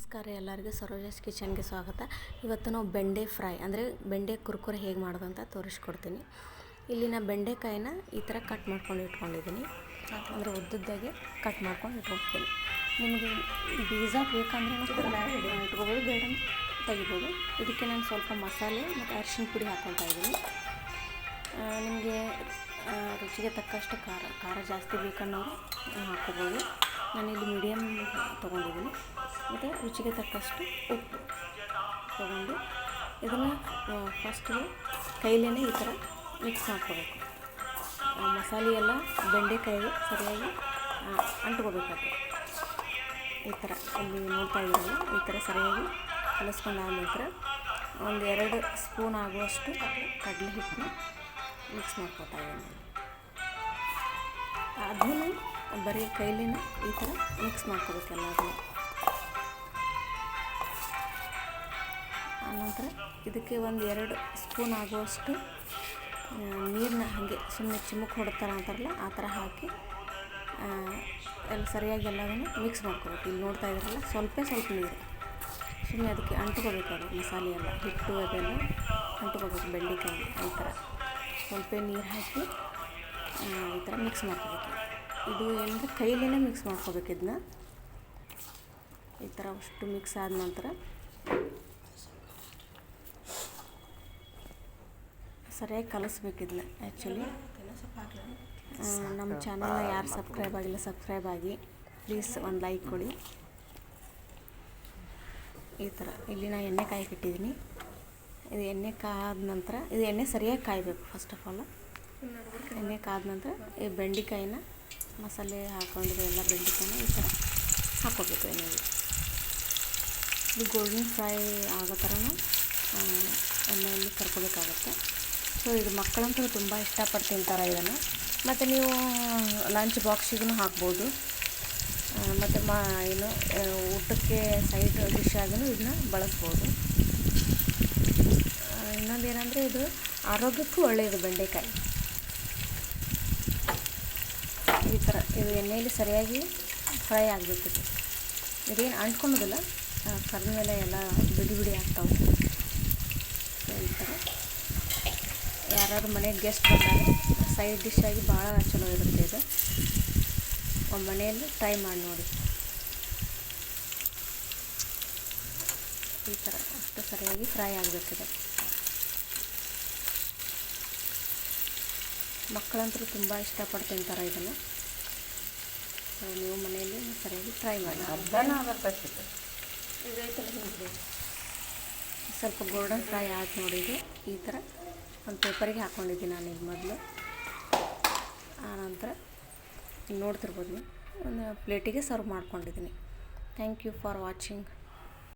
ನಮಸ್ಕಾರ ಎಲ್ಲರಿಗೂ ಸರೋಜಾಸ್ ಕಿಚನ್ಗೆ ಸ್ವಾಗತ. ಇವತ್ತು ನಾವು ಬೆಂಡೆ ಫ್ರೈ ಅಂದರೆ ಬೆಂಡೆ ಕುರ್ಕುರೆ ಹೇಗೆ ಮಾಡೋದು ಅಂತ ತೋರಿಸ್ಕೊಡ್ತೀನಿ. ಇಲ್ಲಿ ನಾನು ಬೆಂಡೆಕಾಯಿನ ಈ ಥರ ಕಟ್ ಮಾಡ್ಕೊಂಡು ಇಟ್ಕೊಂಡಿದ್ದೀನಿ, ಅಂದರೆ ಉದ್ದದ್ದಾಗೆ ಕಟ್ ಮಾಡ್ಕೊಂಡು ಇಟ್ಕೊಳ್ತೀನಿ. ನಿಮಗೆ ಬೀಜ ಬೇಕಂದರೆ ಇಟ್ಕೋಬೋದು, ಬೇಡ ತೆಗಿಬೋದು. ಇದಕ್ಕೆ ನಾನು ಸ್ವಲ್ಪ ಮಸಾಲೆ ಮತ್ತು ಅರಿಶಿನ ಪುಡಿ ಹಾಕ್ಕೊಳ್ತಾ ಇದ್ದೀನಿ. ನಿಮಗೆ ರುಚಿಗೆ ತಕ್ಕಷ್ಟು ಖಾರ ಜಾಸ್ತಿ ಬೇಕನ್ನೋರು ಹಾಕ್ಕೋಬೋದು. ನಾನಿಲ್ಲಿ ಮೀಡಿಯಮ್ ತೊಗೊಂಡಿದ್ದೀನಿ. ಮತ್ತು ರುಚಿಗೆ ತಕ್ಕಷ್ಟು ಉಪ್ಪು ತೊಗೊಂಡು ಇದನ್ನು ಫಸ್ಟಿಗೆ ಕೈಲೇ ಈ ಥರ ಮಿಕ್ಸ್ ಮಾಡ್ಕೋಬೇಕು. ಮಸಾಲೆ ಎಲ್ಲ ಬೆಂಡೆಕಾಯಿಗೆ ಸರಿಯಾಗಿ ಅಂಟ್ಕೋಬೇಕಾಗ್ತದೆ. ಈ ಥರ ಇಲ್ಲಿ ನೋಡ್ತಾ ಇದ್ದೀರಲ್ಲ, ಈ ಥರ ಸರಿಯಾಗಿ ಕಲಿಸ್ಕೊಂಡಾದ ನಂತರ 1-2 ಸ್ಪೂನ್ ಆಗುವಷ್ಟು ಕಡಲೆ ಹಿಟ್ಟನ್ನ ಮಿಕ್ಸ್ ಮಾಡ್ಕೊತಾ ಇದ್ದೀನಿ. ಅದನ್ನು ಬರೀ ಕೈಲಿನ ಈ ಥರ ಮಿಕ್ಸ್ ಮಾಡ್ಕೋಬೇಕು ಎಲ್ಲದನ್ನು. ಆನಂತರ ಇದಕ್ಕೆ 1-2 ಸ್ಪೂನ್ ಆಗುವಷ್ಟು ನೀರನ್ನ ಹಾಗೆ ಸುಮ್ಮನೆ ಚಿಮ್ಮಕ್ಕೆ ಹೊಡ್ತಾರೆ ಅಂತಾರಲ್ಲ, ಆ ಥರ ಹಾಕಿ ಎಲ್ಲ ಸರಿಯಾಗಿ ಎಲ್ಲದನ್ನು ಮಿಕ್ಸ್ ಮಾಡ್ಕೋಬೇಕು. ಇಲ್ಲಿ ನೋಡ್ತಾ ಇದ್ದೀರಲ್ಲ, ಸ್ವಲ್ಪ ನೀರು ಸುಮ್ಮನೆ ಅದಕ್ಕೆ ಅಂಟ್ಕೋಬೇಕು. ಅದು ಮಸಾಲೆ ಎಲ್ಲ ಹಿಟ್ಟು ಅದೆಲ್ಲ ಅಂಟ್ಕೋಬೇಕು ಬೆಂಡೆಕಾಯಿ. ಈ ಥರ ಸ್ವಲ್ಪ ನೀರು ಹಾಕಿ ಈ ಥರ ಮಿಕ್ಸ್ ಮಾಡ್ಕೋಬೇಕು. ಇದು ಏನಂದರೆ ಕೈಲೇ ಮಿಕ್ಸ್ ಮಾಡ್ಕೋಬೇಕು. ಇದನ್ನ ಈ ಥರ ಅಷ್ಟು ಮಿಕ್ಸ್ ಆದ ನಂತರ ಸರಿಯಾಗಿ ಕಲಿಸ್ಬೇಕು. ಇದನ್ನ ಆ್ಯಕ್ಚುಲಿ ನಮ್ಮ ಚಾನಲ್ನ ಯಾರು ಸಬ್ಸ್ಕ್ರೈಬ್ ಆಗಿಲ್ಲ, ಸಬ್ಸ್ಕ್ರೈಬ್ ಆಗಿ ಪ್ಲೀಸ್, ಒಂದು ಲೈಕ್ ಕೊಡಿ. ಈ ಥರ ಇಲ್ಲಿ ನಾನು ಎಣ್ಣೆ ಕಾಯಕ್ಕಿಟ್ಟಿದ್ದೀನಿ. ಇದು ಎಣ್ಣೆ ಕಾದ ನಂತರ ಇದು ಎಣ್ಣೆ ಸರಿಯಾಗಿ ಕಾಯಬೇಕು. ಫಸ್ಟ್ ಆಫ್ ಆಲ್ ಎಣ್ಣೆ ಕಾದ ನಂತರ ಈ ಬೆಂಡೆಕಾಯಿನ ಮಸಾಲೆ ಹಾಕೊಂಡಿರೋ ಎಲ್ಲ ಬೆಂಡೆಕಾಯಿನ ಈ ಥರ ಹಾಕ್ಕೋಬೇಕು ಎಣ್ಣೆಗೆ. ಇದು ಗೋಲ್ಡನ್ ಫ್ರೈ ಆಗೋ ಥರನೂ ಎಣ್ಣೆಯಲ್ಲಿ ಕರ್ಕೋಬೇಕಾಗತ್ತೆ. ಸೊ ಇದು ಮಕ್ಕಳಂತೂ ತುಂಬ ಇಷ್ಟಪಟ್ಟು ತಿಂತಾರೆ ಇದನ್ನು. ಮತ್ತು ನೀವು ಲಂಚ್ ಬಾಕ್ಸಿಗೂ ಹಾಕ್ಬೋದು. ಮತ್ತು ಊಟಕ್ಕೆ ಸೈಡ್ ಡಿಶ್ ಆಗೂ ಇದನ್ನ ಬಳಸ್ಬೋದು. ಇನ್ನೊಂದೇನೆಂದರೆ ಇದು ಆರೋಗ್ಯಕ್ಕೂ ಒಳ್ಳೆಯದು ಬೆಂಡೆಕಾಯಿ. ಈ ಥರ ಇದು ಎಣ್ಣೆಯಲ್ಲಿ ಸರಿಯಾಗಿ ಫ್ರೈ ಆಗಬೇಕಿತ್ತು. ಇದೇನು ಅಂಟ್ಕೊಳೋದಿಲ್ಲ, ಕರಿದ ಮೇಲೆ ಎಲ್ಲ ಬಿಡಿ ಆಗ್ತಾವೆ. ಈ ಥರ ಯಾರಾದ್ರು ಮನೆಗೆ ಗೆಸ್ಟ್ ಬಂದಾಗ ಸೈಡ್ ಡಿಶ್ ಆಗಿ ಭಾಳ ಚಲೋ ಇರುತ್ತೆ. ಇದು ಒಂದು ಮನೆಯಲ್ಲಿ ಟ್ರೈ ಮಾಡಿ ನೋಡಿ. ಈ ಥರ ಅಷ್ಟು ಸರಿಯಾಗಿ ಫ್ರೈ ಆಗಬೇಕಿದೆ. ಮಕ್ಕಳಂತೂ ತುಂಬ ಇಷ್ಟಪಟ್ಟು ತಿಂತಾರೆ ಇದನ್ನು. ನೀವು ಮನೆಯಲ್ಲಿ ಸರಿಯಾಗಿ ಫ್ರೈ ಮಾಡಿ. ಸ್ವಲ್ಪ ಗೋಲ್ಡನ್ ಫ್ರೈ ಆಯ್ತು ನೋಡಿ. ಇದು ಈ ಥರ ಒಂದು ಪೇಪರಿಗೆ ಹಾಕ್ಕೊಂಡಿದ್ದೀನಿ ನಾನು ಈಗ ಮೊದಲು. ಆನಂತರ ನೋಡ್ತಿರ್ಬೋದು, ಒಂದು ಪ್ಲೇಟಿಗೆ ಸರ್ವ್ ಮಾಡ್ಕೊಂಡಿದ್ದೀನಿ. Thank you for watching.